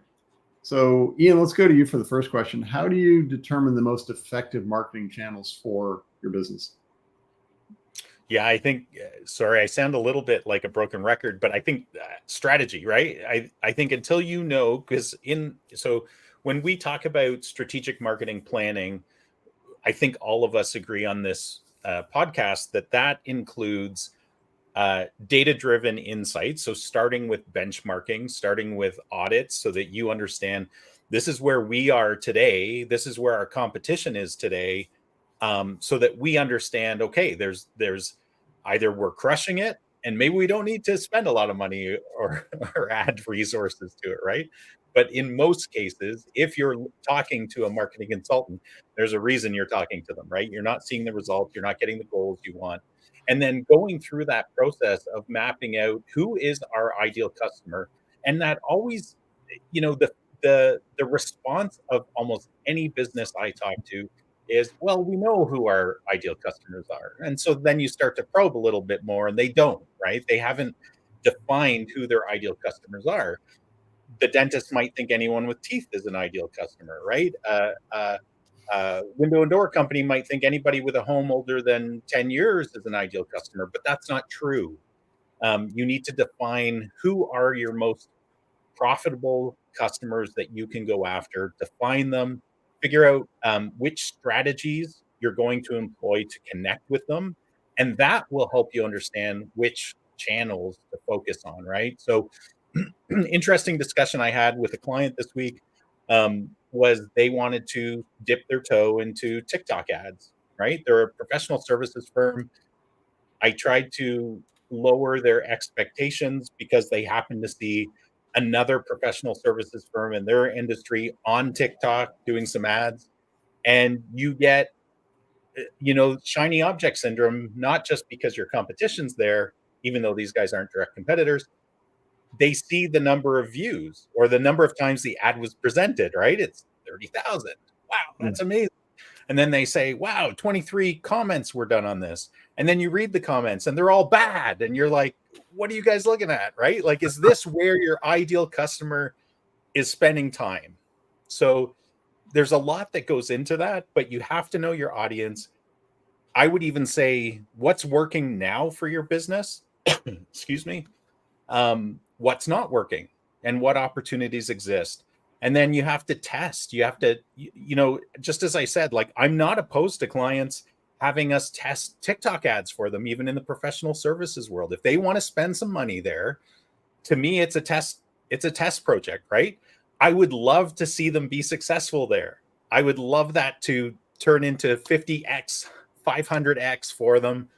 So Ian, let's go to you for the first question. How do you determine the most effective marketing channels for your business? Yeah, I think, sorry, I sound a little bit like a broken record, but I think strategy, right? I think until so when we talk about strategic marketing planning, I think all of us agree on this podcast that includes data-driven insights. So starting with benchmarking, starting with audits, so that you understand this is where we are today, this is where our competition is today, so that we understand, okay, there's either we're crushing it and maybe we don't need to spend a lot of money or add resources to it, right? But in most cases, if you're talking to a marketing consultant, there's a reason you're talking to them, right? You're not seeing the results, you're not getting the goals you want. And then going through that process of mapping out who is our ideal customer. And that always, the response of almost any business I talk to is, well, we know who our ideal customers are. And so then you start to probe a little bit more, and they don't, right? They haven't defined who their ideal customers are. The dentist might think anyone with teeth is an ideal customer, right? Window and door company might think anybody with a home older than 10 years is an ideal customer, but that's not true. You need to define who are your most profitable customers that you can go after, define them, figure out which strategies you're going to employ to connect with them. And that will help you understand which channels to focus on, right? So, interesting discussion I had with a client this week was they wanted to dip their toe into TikTok ads, right? They're a professional services firm. I tried to lower their expectations because they happened to see another professional services firm in their industry on TikTok doing some ads. And you get, shiny object syndrome, not just because your competition's there, even though these guys aren't direct competitors. They see the number of views or the number of times the ad was presented, right? It's 30,000. Wow, that's amazing. And then they say, wow, 23 comments were done on this. And then you read the comments and they're all bad. And you're like, what are you guys looking at? Right? Like, is this where your ideal customer is spending time? So there's a lot that goes into that, but you have to know your audience. I would even say what's working now for your business, excuse me, what's not working and what opportunities exist. And then you have to test. You have to, just as I said, like, I'm not opposed to clients having us test TikTok ads for them, even in the professional services world. If they want to spend some money there, to me, it's a test. It's a test project, right? I would love to see them be successful there. I would love that to turn into 50x, 500x for them.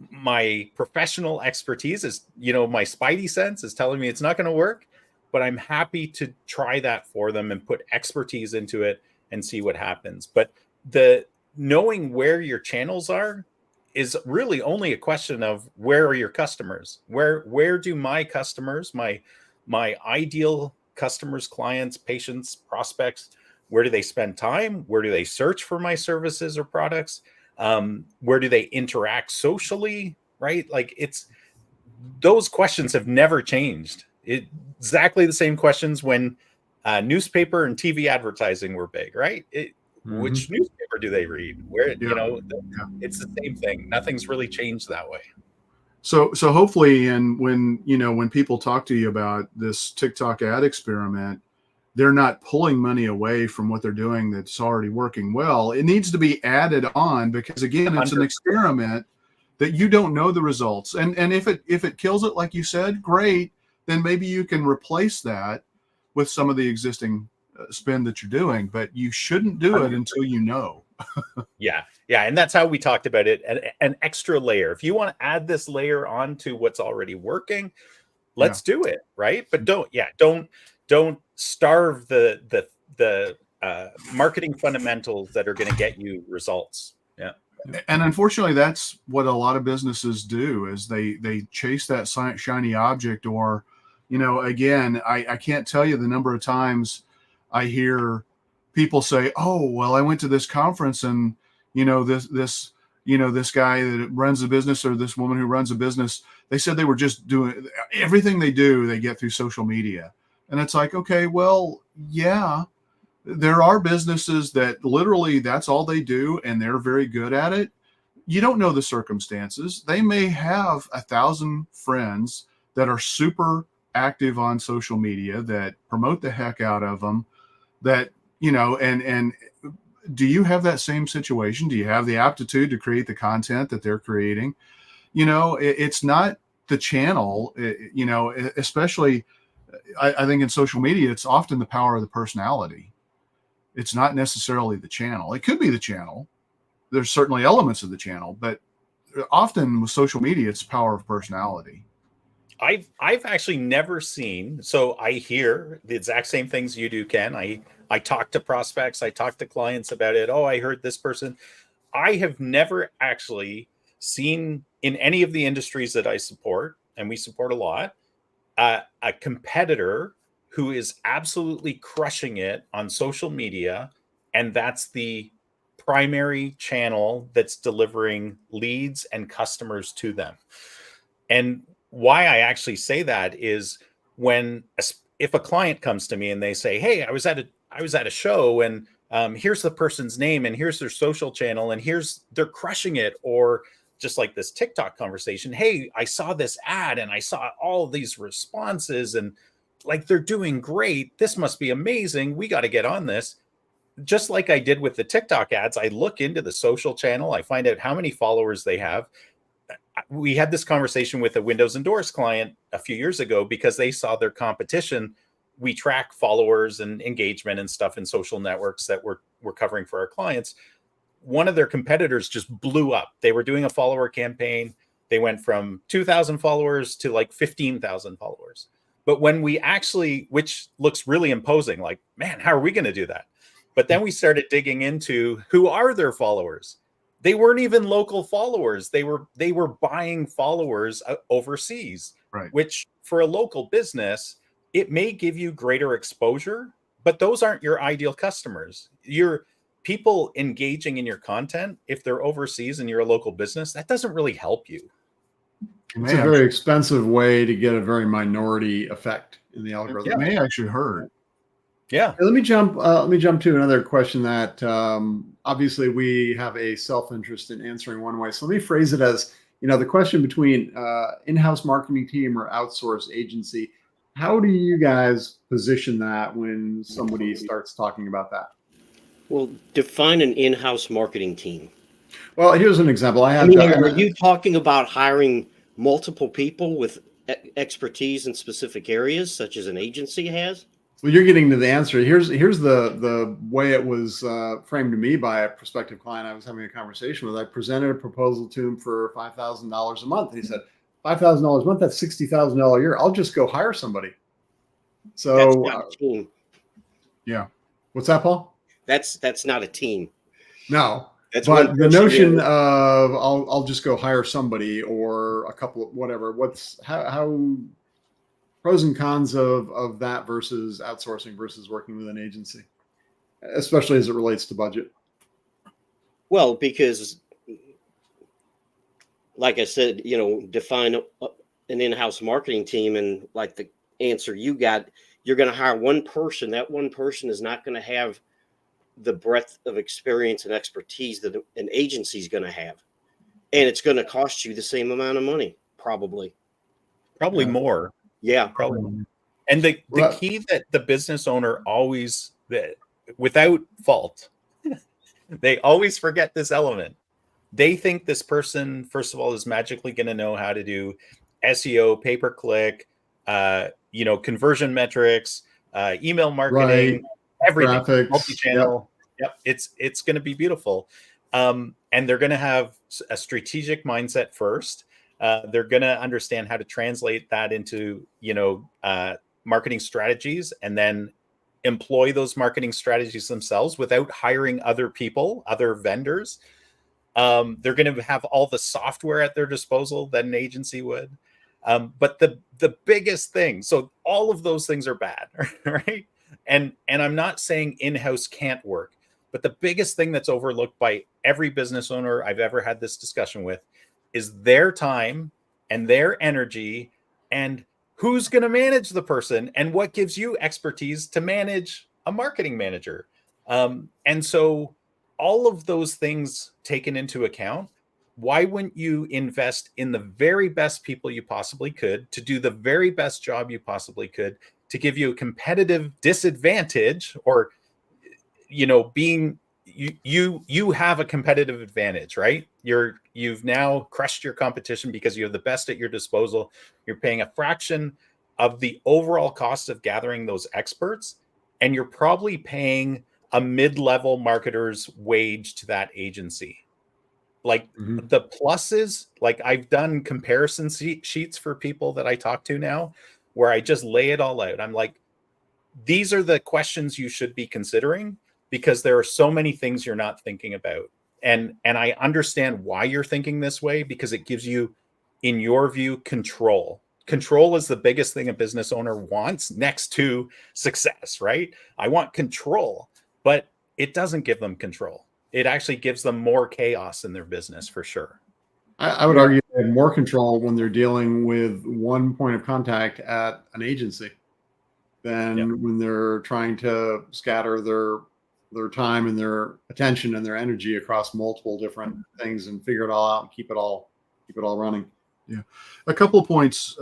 My professional expertise is, my spidey sense is telling me it's not going to work, but I'm happy to try that for them and put expertise into it and see what happens. But the knowing where your channels are is really only a question of where are your customers? Where do my customers, my ideal customers, clients, patients, prospects, where do they spend time? Where do they search for my services or products? Where do they interact socially, right? Like, those questions have never changed. Exactly the same questions when newspaper and TV advertising were big, right? Which newspaper do they read? Where, Yeah. it's the same thing. Nothing's really changed that way. So hopefully, and when people talk to you about this TikTok ad experiment, they're not pulling money away from what they're doing that's already working well. It needs to be added on because again, it's an 100%. experiment that you don't know the results. And if it kills it, like you said, great. Then maybe you can replace that with some of the existing spend that you're doing. But you shouldn't do it until you know. Yeah. And that's how we talked about it. An extra layer. If you want to add this layer onto what's already working, let's do it. Right. But don't starve the marketing fundamentals that are going to get you results. Yeah. And unfortunately, that's what a lot of businesses do is they chase that shiny object, or, again, I can't tell you the number of times I hear people say, oh, well, I went to this conference and, this guy that runs a business or this woman who runs a business, they said they were just doing everything they do, they get through social media. And it's like, okay, well, yeah, there are businesses that literally that's all they do and they're very good at it. You don't know the circumstances. They may have 1,000 friends that are super active on social media that promote the heck out of them, that, and do you have that same situation? Do you have the aptitude to create the content that they're creating? It's not the channel, especially I think in social media, it's often the power of the personality. It's not necessarily the channel. It could be the channel. There's certainly elements of the channel, but often with social media, it's the power of personality. I've actually never seen, so I hear the exact same things you do, Ken. I talk to prospects, I talk to clients about it. Oh, I heard this person. I have never actually seen in any of the industries that I support, and we support a lot, a competitor who is absolutely crushing it on social media, and that's the primary channel that's delivering leads and customers to them. And why I actually say that is if a client comes to me and they say, hey, I was at a show and here's the person's name and here's their social channel and they're crushing it, or just like this TikTok conversation, hey, I saw this ad and I saw all these responses and like they're doing great. This must be amazing. We got to get on this. Just like I did with the TikTok ads, I look into the social channel. I find out how many followers they have. We had this conversation with a Windows and Doors client a few years ago because they saw their competition. We track followers and engagement and stuff in social networks that we're covering for our clients. One of their competitors just blew up. They were doing a follower campaign. They went from 2,000 followers to like 15,000 followers. But when we actually, which looks really imposing, like, man, how are we going to do that? But then we started digging into who are their followers. They weren't even local followers. They were buying followers overseas, right? Which for a local business, it may give you greater exposure, but those aren't your ideal customers. Your people engaging in your content, if they're overseas and you're a local business, that doesn't really help you. It's a very expensive way to get a very minority effect in the algorithm. It may actually hurt. Yeah. Let me jump to another question that obviously we have a self-interest in answering one way. So let me phrase it as, the question between in-house marketing team or outsourced agency. How do you guys position that when somebody starts talking about that? Well, define an in-house marketing team. Well, here's an example. Are you talking about hiring multiple people with expertise in specific areas, such as an agency has? Well, you're getting to the answer. Here's the way it was framed to me by a prospective client I was having a conversation with. I presented a proposal to him for $5,000 a month. And he said, $5,000 a month, that's $60,000 a year. I'll just go hire somebody. So that's not a team. Yeah. What's that, Paul? That's not a team. No. That's but the notion of I'll just go hire somebody or a couple of whatever. How pros and cons of that versus outsourcing versus working with an agency, especially as it relates to budget? Well, because like I said, define an in-house marketing team, and like the answer you got, you're going to hire one person. That one person is not going to have the breadth of experience and expertise that an agency is going to have. And it's going to cost you the same amount of money probably. Probably Yeah. more. Yeah. Probably. And the Well- key that the business owner always, without fault, they always forget this element. They think this person, first of all, is magically going to know how to do SEO, pay-per-click, conversion metrics, email marketing, Right. everything, Graphics. multi-channel. Yep. It's going to be beautiful. And they're going to have a strategic mindset first. They're going to understand how to translate that into, marketing strategies, and then employ those marketing strategies themselves without hiring other people, other vendors. They're going to have all the software at their disposal that an agency would. But the biggest thing, so all of those things are bad, right? And I'm not saying in-house can't work, but the biggest thing that's overlooked by every business owner I've ever had this discussion with is their time and their energy, and who's going to manage the person, and what gives you expertise to manage a marketing manager. And so all of those things taken into account, why wouldn't you invest in the very best people you possibly could to do the very best job you possibly could to give you a competitive disadvantage, or being you have a competitive advantage, right? You've now crushed your competition because you have the best at your disposal. You're paying a fraction of the overall cost of gathering those experts, and you're probably paying a mid-level marketer's wage to that agency. Like, Mhm. the pluses, like I've done comparison sheets for people that I talk to now, where I just lay it all out. I'm like, these are the questions you should be considering, because there are so many things you're not thinking about. And I understand why you're thinking this way, because it gives you, in your view, control. Control is the biggest thing a business owner wants next to success, right? I want control, but it doesn't give them control. It actually gives them more chaos in their business, for sure. I would argue they have more control when they're dealing with one point of contact at an agency than when they're trying to scatter their time and their attention and their energy across multiple different things and figure it all out and keep it all running. Yeah. A couple of points.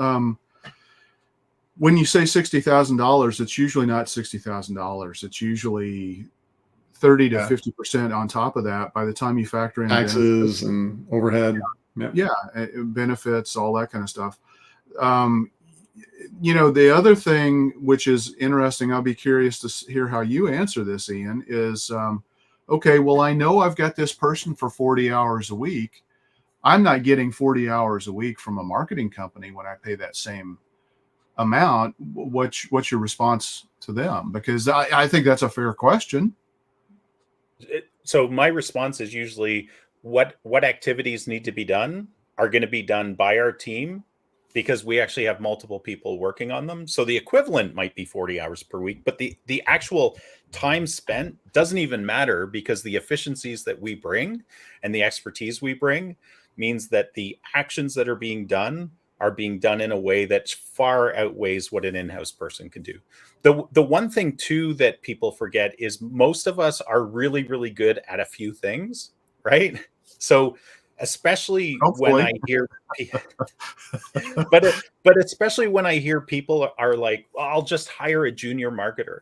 When you say $60,000, it's usually not $60,000. It's usually 30 to 50% on top of that by the time you factor in Taxes and overhead. Benefits, all that kind of stuff. The other thing, which is interesting, I'll be curious to hear how you answer this, Ian, is, okay, well, I know I've got this person for 40 hours a week. I'm not getting 40 hours a week from a marketing company when I pay that same amount. What's your response to them? Because I think that's a fair question. So my response is usually, what activities need to be done are going to be done by our team, because we actually have multiple people working on them. So the equivalent might be 40 hours per week, but the actual time spent doesn't even matter, because the efficiencies that we bring and the expertise we bring means that the actions that are being done in a way that far outweighs what an in-house person can do. The one thing too that people forget is most of us are really, really good at a few things, right? So especially when I hear, but especially when I hear people are like, well, I'll just hire a junior marketer.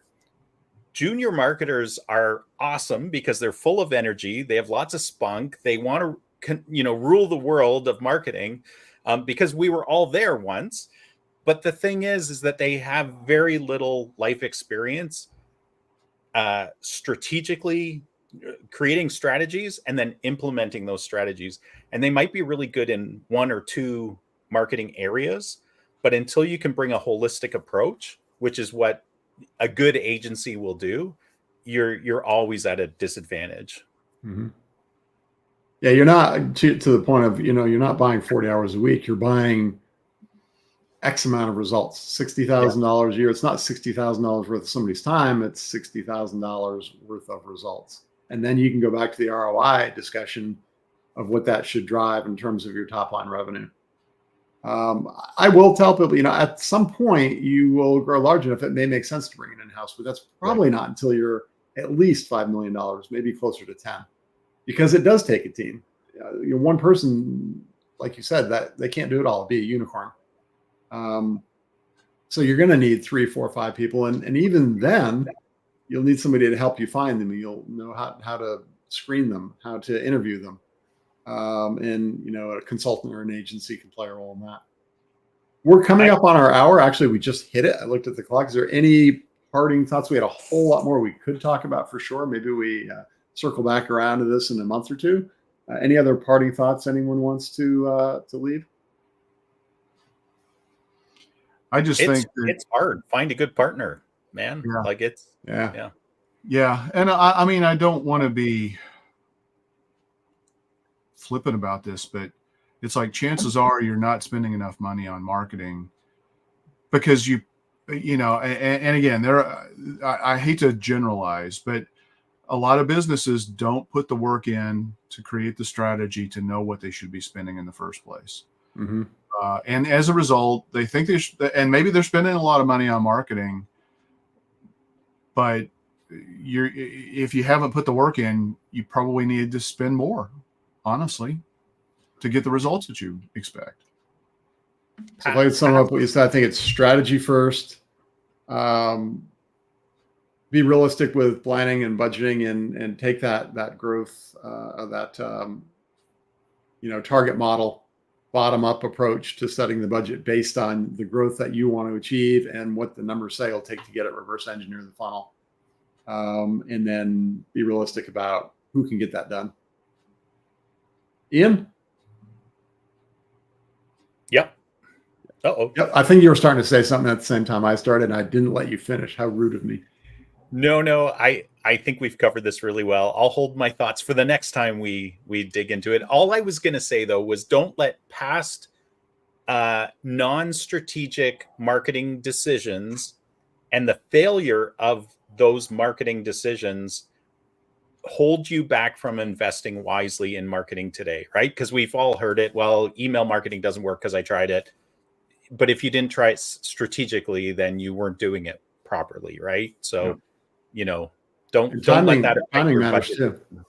Junior marketers are awesome because they're full of energy. They have lots of spunk. They want to, rule the world of marketing, because we were all there once. But the thing is that they have very little life experience, strategically creating strategies and then implementing those strategies. And they might be really good in one or two marketing areas, but until you can bring a holistic approach, which is what a good agency will do, you're always at a disadvantage. Mm-hmm. Yeah, you're not to the point of, you're not buying 40 hours a week. You're buying X amount of results, $60,000 a year. It's not $60,000 worth of somebody's time. It's $60,000 worth of results. And then you can go back to the ROI discussion of what that should drive in terms of your top line revenue. I will tell people, at some point you will grow large enough. It may make sense to bring it in-house, but that's probably not until you're at least $5 million, maybe closer to 10, because it does take a team. One person like you said, that they can't do it all, be a unicorn. So you're going to need 3, 4, 5 people. And even then you'll need somebody to help you find them. You'll know how to screen them, how to interview them. And, a consultant or an agency can play a role in that. We're coming up on our hour. Actually, we just hit it. I looked at the clock. Is there any parting thoughts? We had a whole lot more we could talk about for sure. Maybe we circle back around to this in a month or two. Any other parting thoughts anyone wants to leave? I just think it's hard. Find a good partner, man. Yeah. Like it's Yeah. And I mean, I don't want to be flippant about this, but it's like chances are you're not spending enough money on marketing because and again, I hate to generalize, but a lot of businesses don't put the work in to create the strategy to know what they should be spending in the first place. Mm-hmm. And as a result, they think and maybe they're spending a lot of money on marketing, but if you haven't put the work in, you probably need to spend more, honestly, to get the results that you expect. So if I could sum up what you said, I think it's strategy first. Be realistic with planning and budgeting, and take that growth that target model, bottom up approach to setting the budget based on the growth that you want to achieve and what the numbers say it'll take to get it. Reverse engineer the funnel, and then be realistic about who can get that done. Ian? Yep. Uh-oh. Yep. I think you were starting to say something at the same time I started, and I didn't let you finish. How rude of me. No. I think we've covered this really well. I'll hold my thoughts for the next time we dig into it. All I was going to say, though, was don't let past non-strategic marketing decisions and the failure of those marketing decisions hold you back from investing wisely in marketing today, right? Because we've all heard it. Well, email marketing doesn't work because I tried it. But if you didn't try it strategically, then you weren't doing it properly, right? So, don't let that affect timing your matters budget. too.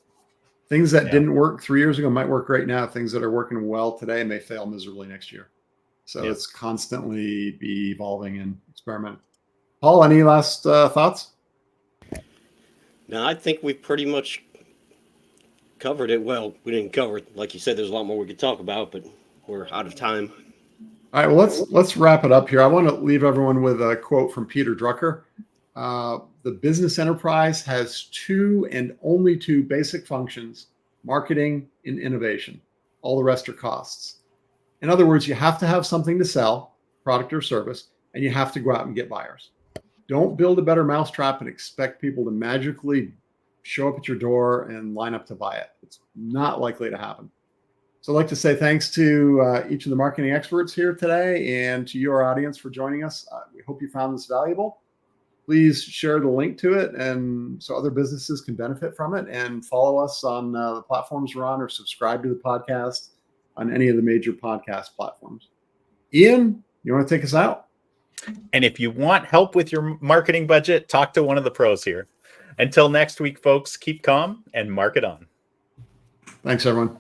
Things that didn't work 3 years ago might work right now. Things that are working well today may fail miserably next year. So it's constantly be evolving and experimenting. Paul, any last thoughts? No, I think we pretty much covered it. Well, we didn't cover it. Like you said, there's a lot more we could talk about, but we're out of time. All right, well, let's wrap it up here. I want to leave everyone with a quote from Peter Drucker. The business enterprise has 2 and only 2 basic functions: marketing and innovation. All the rest are costs. In other words, you have to have something to sell, product or service, and you have to go out and get buyers. Don't build a better mousetrap and expect people to magically show up at your door and line up to buy it. It's not likely to happen. So I'd like to say thanks to each of the marketing experts here today, and to your audience for joining us. We hope you found this valuable. Please share the link to it, and so other businesses can benefit from it, and follow us on the platforms we're on, or subscribe to the podcast on any of the major podcast platforms. Ian, you want to take us out? And if you want help with your marketing budget, talk to one of the pros here. Until next week, folks, keep calm and market on. Thanks, everyone.